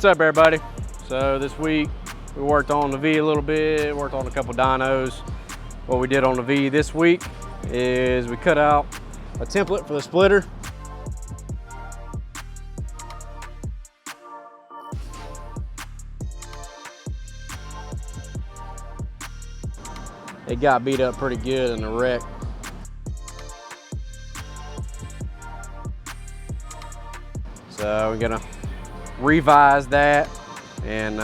What's up, everybody? So this week we worked on the V a little bit, worked on a couple dynos. What we did on the V this week is we cut out a template for the splitter. It got beat up pretty good in the wreck. So we're gonna revise that and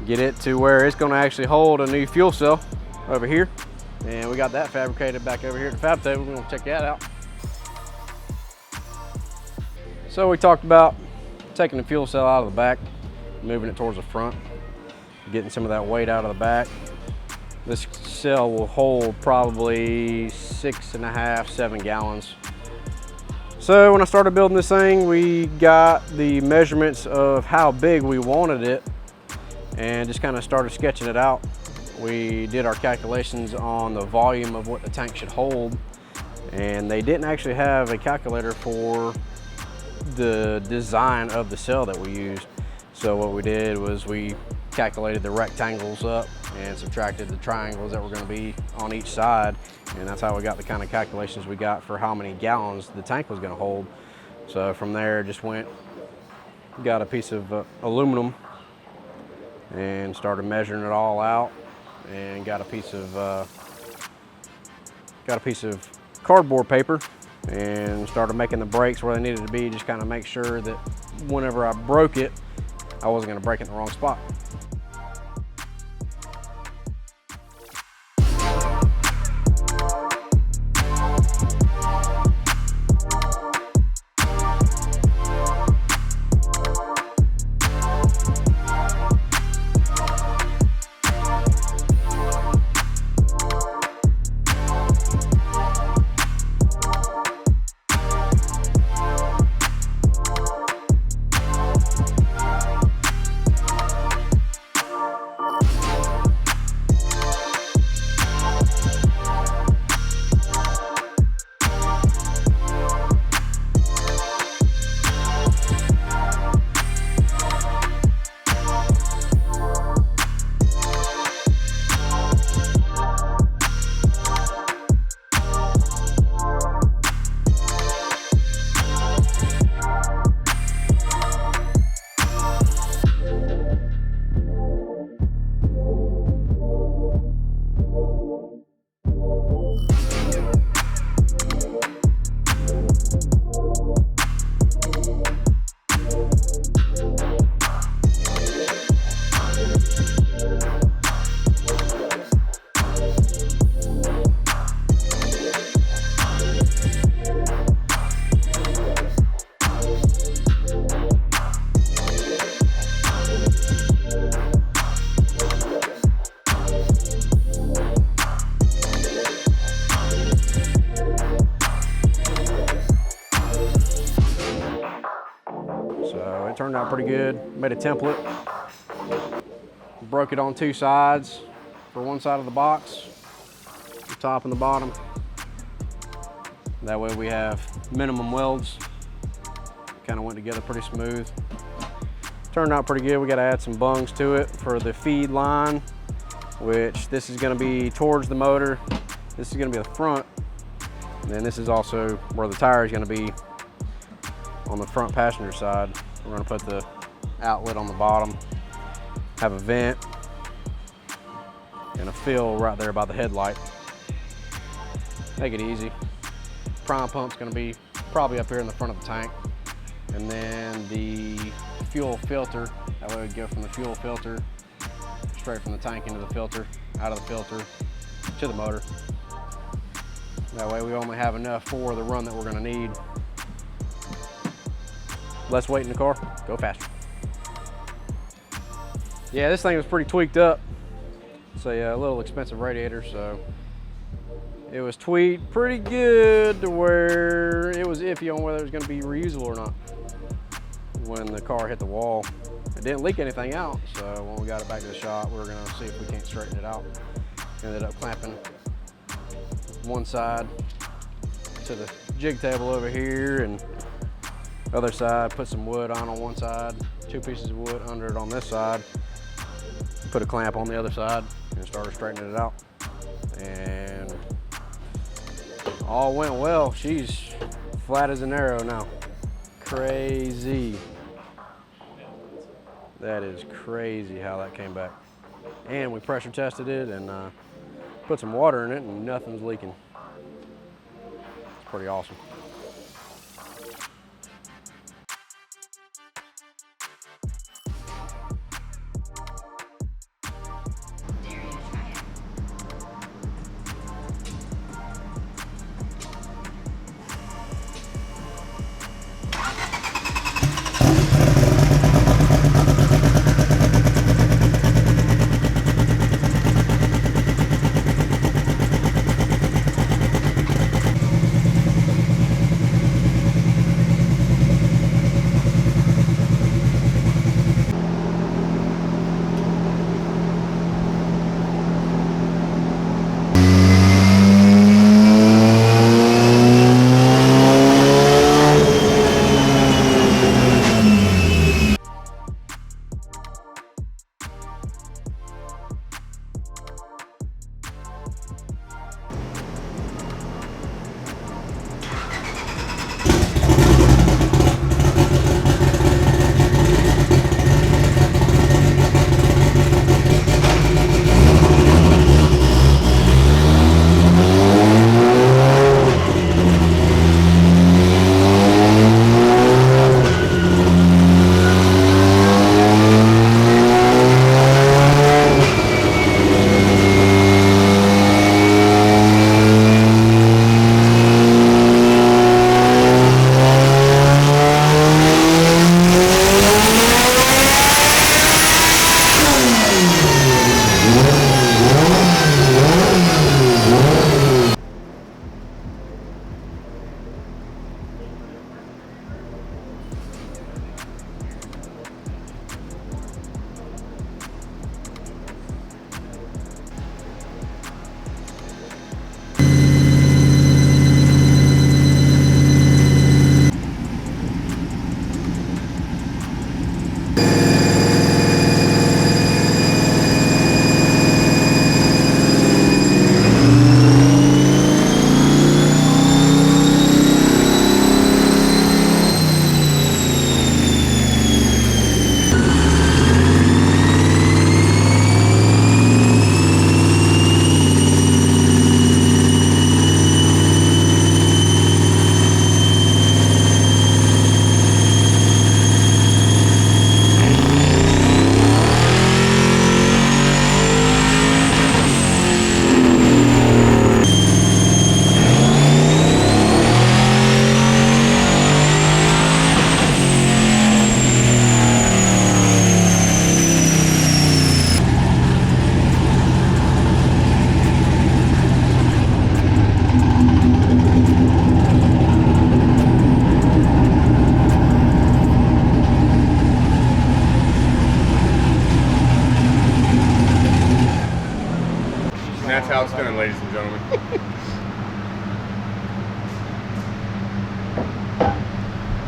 get it to where it's gonna actually hold a new fuel cell over here. And we got that fabricated back over here at the fab table. We're gonna check that out. So we talked about taking the fuel cell out of the back, moving it towards the front, getting some of that weight out of the back. This cell will hold probably 6.5, 7 gallons. So when I started building this thing, we got the measurements of how big we wanted it and just kind of started sketching it out. We did our calculations on the volume of what the tank should hold, and they didn't actually have a calculator for the design of the cell that we used. So what we did was we calculated the rectangles up and subtracted the triangles that were going to be on each side, and that's how we got the kind of calculations we got for how many gallons the tank was going to hold. So from there just got a piece of aluminum and started measuring it all out, and got a piece of cardboard paper and started making the breaks where they needed to be, just kind of make sure that whenever I broke it, I wasn't going to break it in the wrong spot. So it turned out pretty good. Made a template, broke it on 2 sides for one side of the box, the top and the bottom. That way we have minimum welds. Kind of went together pretty smooth. Turned out pretty good. We got to add some bungs to it for the feed line, which this is going to be towards the motor. This is going to be the front, and then this is also where the tire is going to be on the front passenger side. We're going to put the outlet on the bottom, have a vent and a fill right there by the headlight. Make it easy. Prime pump's going to be probably up here in the front of the tank, and then the fuel filter, that way we go from the fuel filter straight from the tank into the filter, out of the filter to the motor. That way we only have enough for the run that we're going to need. Less weight in the car, go faster. Yeah, this thing was pretty tweaked up. It's a little expensive radiator, so it was tweaked pretty good to where it was iffy on whether it was going to be reusable or not when the car hit the wall. It didn't leak anything out, so when we got it back to the shop, we were going to see if we can't straighten it out. Ended up clamping one side to the jig table over here, and other side put some wood on one side, 2 pieces of wood under it on this side, put a clamp on the other side, and started straightening it out. And all went well. She's flat as an arrow now. Crazy. That is crazy how that came back. And we pressure tested it and put some water in it and nothing's leaking. It's pretty awesome.